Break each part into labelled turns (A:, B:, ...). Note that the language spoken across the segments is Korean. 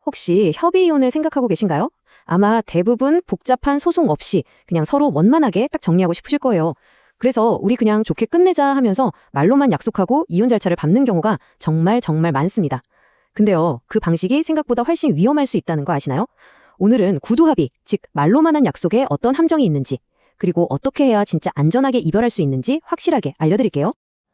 A: 혹시 협의 이혼을 생각하고 계신가요? 아마 대부분 복잡한 소송 없이 그냥 서로 원만하게 딱 정리하고 싶으실 거예요. 그래서 우리 그냥 좋게 끝내자 하면서 말로만 약속하고 이혼 절차를 밟는 경우가 정말 정말 많습니다. 근데요, 그 방식이 생각보다 훨씬 위험할 수 있다는 거 아시나요? 오늘은 구두 합의, 즉 말로만 한 약속에 어떤 함정이 있는지, 그리고 어떻게 해야 진짜 안전하게 이별할 수 있는지 확실하게 알려드릴게요.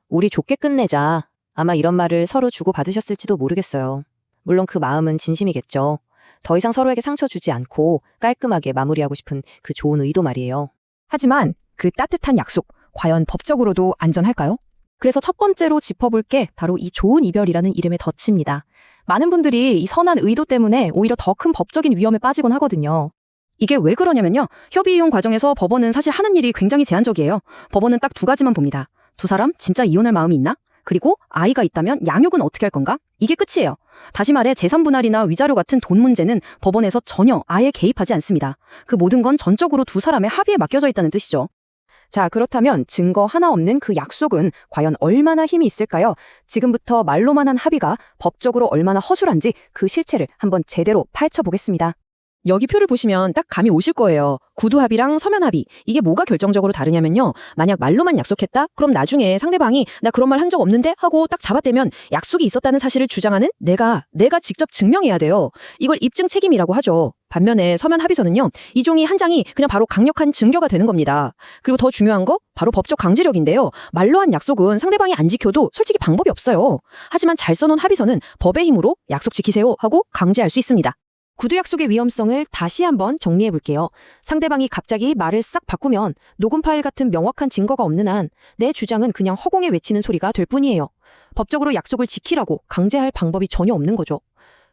A: 우리 좋게 끝내자. 아마 이런 말을 서로 주고받으셨을지도 모르겠어요. 물론 그 마음은 진심이겠죠. 더 이상 서로에게 상처 주지 않고 깔끔하게 마무리하고 싶은 그 좋은 의도 말이에요.
B: 하지만 그 따뜻한 약속, 과연 법적으로도 안전할까요? 그래서 첫 번째로 짚어볼 게 바로 이 좋은 이별이라는 이름의 덫입니다. 많은 분들이 이 선한 의도 때문에 오히려 더 큰 법적인 위험에 빠지곤 하거든요. 이게 왜 그러냐면요. 협의 이혼 과정에서 법원은 사실 하는 일이 굉장히 제한적이에요. 법원은 딱 두 가지만 봅니다. 두 사람 진짜 이혼할 마음이 있나? 그리고 아이가 있다면 양육은 어떻게 할 건가? 이게 끝이에요. 다시 말해 재산 분할이나 위자료 같은 돈 문제는 법원에서 전혀 아예 개입하지 않습니다. 그 모든 건 전적으로 두 사람의 합의에 맡겨져 있다는 뜻이죠. 자, 그렇다면 증거 하나 없는 그 약속은 과연 얼마나 힘이 있을까요? 지금부터 말로만 한 합의가 법적으로 얼마나 허술한지 그 실체를 한번 제대로 파헤쳐 보겠습니다. 여기 표를 보시면 딱 감이 오실 거예요. 구두 합의랑 서면 합의. 이게 뭐가 결정적으로 다르냐면요. 만약 말로만 약속했다? 그럼 나중에 상대방이 나 그런 말 한 적 없는데? 하고 딱 잡아떼면 약속이 있었다는 사실을 주장하는 내가 직접 증명해야 돼요. 이걸 입증 책임이라고 하죠. 반면에 서면 합의서는요. 이 종이 한 장이 그냥 바로 강력한 증거가 되는 겁니다. 그리고 더 중요한 거 바로 법적 강제력인데요. 말로 한 약속은 상대방이 안 지켜도 솔직히 방법이 없어요. 하지만 잘 써놓은 합의서는 법의 힘으로 약속 지키세요 하고 강제할 수 있습니다. 구두 약속의 위험성을 다시 한번 정리해 볼게요. 상대방이 갑자기 말을 싹 바꾸면 녹음 파일 같은 명확한 증거가 없는 한 내 주장은 그냥 허공에 외치는 소리가 될 뿐이에요. 법적으로 약속을 지키라고 강제할 방법이 전혀 없는 거죠.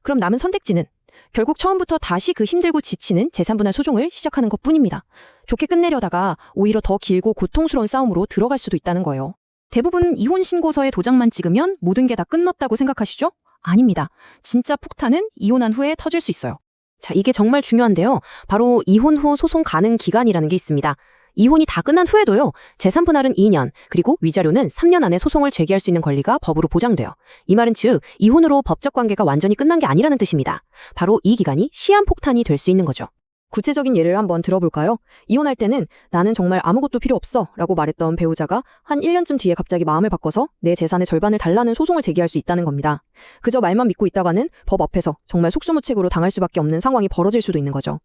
B: 그럼 남은 선택지는 결국 처음부터 다시 그 힘들고 지치는 재산분할 소송을 시작하는 것뿐입니다. 좋게 끝내려다가 오히려 더 길고 고통스러운 싸움으로 들어갈 수도 있다는 거예요. 대부분 이혼 신고서에 도장만 찍으면 모든 게 다 끝났다고 생각하시죠? 아닙니다. 진짜 폭탄은 이혼한 후에 터질 수 있어요.
A: 자, 이게 정말 중요한데요. 바로 이혼 후 소송 가능 기간이라는 게 있습니다. 이혼이 다 끝난 후에도요. 재산 분할은 2년, 그리고 위자료는 3년 안에 소송을 제기할 수 있는 권리가 법으로 보장돼요. 이 말은 즉 이혼으로 법적 관계가 완전히 끝난 게 아니라는 뜻입니다. 바로 이 기간이 시한폭탄이 될 수 있는 거죠. 구체적인 예를 한번 들어볼까요? 이혼할 때는 나는 정말 아무것도 필요 없어 라고 말했던 배우자가 한 1년쯤 뒤에 갑자기 마음을 바꿔서 내 재산의 절반을 달라는 소송을 제기할 수 있다는 겁니다. 그저 말만 믿고 있다가는 법 앞에서 정말 속수무책으로 당할 수밖에 없는 상황이 벌어질 수도 있는 거죠.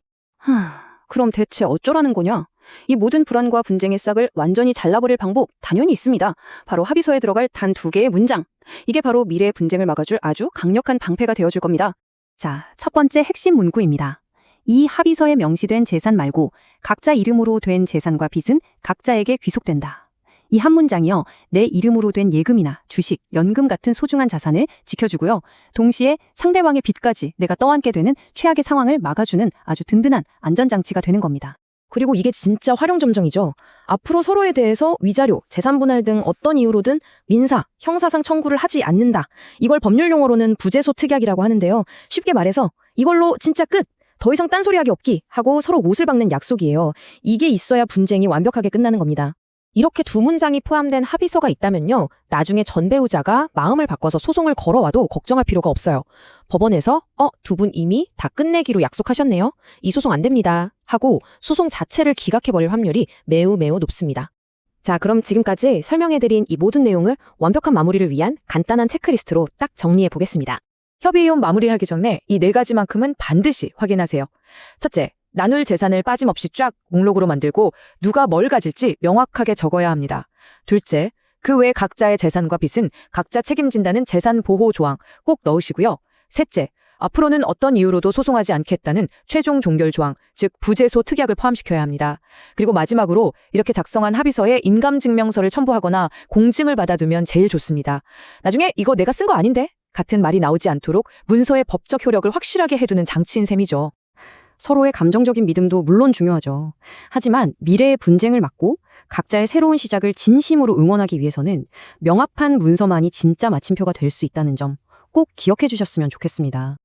A: 그럼 대체 어쩌라는 거냐? 이 모든 불안과 분쟁의 싹을 완전히 잘라버릴 방법 당연히 있습니다. 바로 합의서에 들어갈 단 2개의 문장. 이게 바로 미래의 분쟁을 막아줄 아주 강력한 방패가 되어줄 겁니다. 자, 첫 번째 핵심 문구입니다. 이 합의서에 명시된 재산 말고 각자 이름으로 된 재산과 빚은 각자에게 귀속된다. 이 한 문장이요. 내 이름으로 된 예금이나 주식, 연금 같은 소중한 자산을 지켜주고요. 동시에 상대방의 빚까지 내가 떠안게 되는 최악의 상황을 막아주는 아주 든든한 안전장치가 되는 겁니다. 그리고 이게 진짜 활용점정이죠. 앞으로 서로에 대해서 위자료, 재산분할 등 어떤 이유로든 민사, 형사상 청구를 하지 않는다. 이걸 법률 용어로는 부재소 특약이라고 하는데요. 쉽게 말해서 이걸로 진짜 끝! 더 이상 딴소리하기 없기 하고 서로 못을 박는 약속이에요. 이게 있어야 분쟁이 완벽하게 끝나는 겁니다. 이렇게 두 문장이 포함된 합의서가 있다면요. 나중에 전 배우자가 마음을 바꿔서 소송을 걸어와도 걱정할 필요가 없어요. 법원에서 두 분 이미 다 끝내기로 약속하셨네요. 이 소송 안 됩니다. 하고 소송 자체를 기각해버릴 확률이 매우 매우 높습니다. 자, 그럼 지금까지 설명해드린 이 모든 내용을 완벽한 마무리를 위한 간단한 체크리스트로 딱 정리해 보겠습니다. 협의이혼 마무리하기 전에 이 4가지만큼은 반드시 확인하세요. 첫째, 나눌 재산을 빠짐없이 쫙 목록으로 만들고 누가 뭘 가질지 명확하게 적어야 합니다. 둘째, 그 외 각자의 재산과 빚은 각자 책임진다는 재산 보호 조항 꼭 넣으시고요. 셋째, 앞으로는 어떤 이유로도 소송하지 않겠다는 최종 종결 조항, 즉 부재소 특약을 포함시켜야 합니다. 그리고 마지막으로 이렇게 작성한 합의서에 인감증명서를 첨부하거나 공증을 받아두면 제일 좋습니다. 나중에 이거 내가 쓴 거 아닌데? 같은 말이 나오지 않도록 문서의 법적 효력을 확실하게 해두는 장치인 셈이죠. 서로의 감정적인 믿음도 물론 중요하죠. 하지만 미래의 분쟁을 막고 각자의 새로운 시작을 진심으로 응원하기 위해서는 명확한 문서만이 진짜 마침표가 될 수 있다는 점 꼭 기억해 주셨으면 좋겠습니다.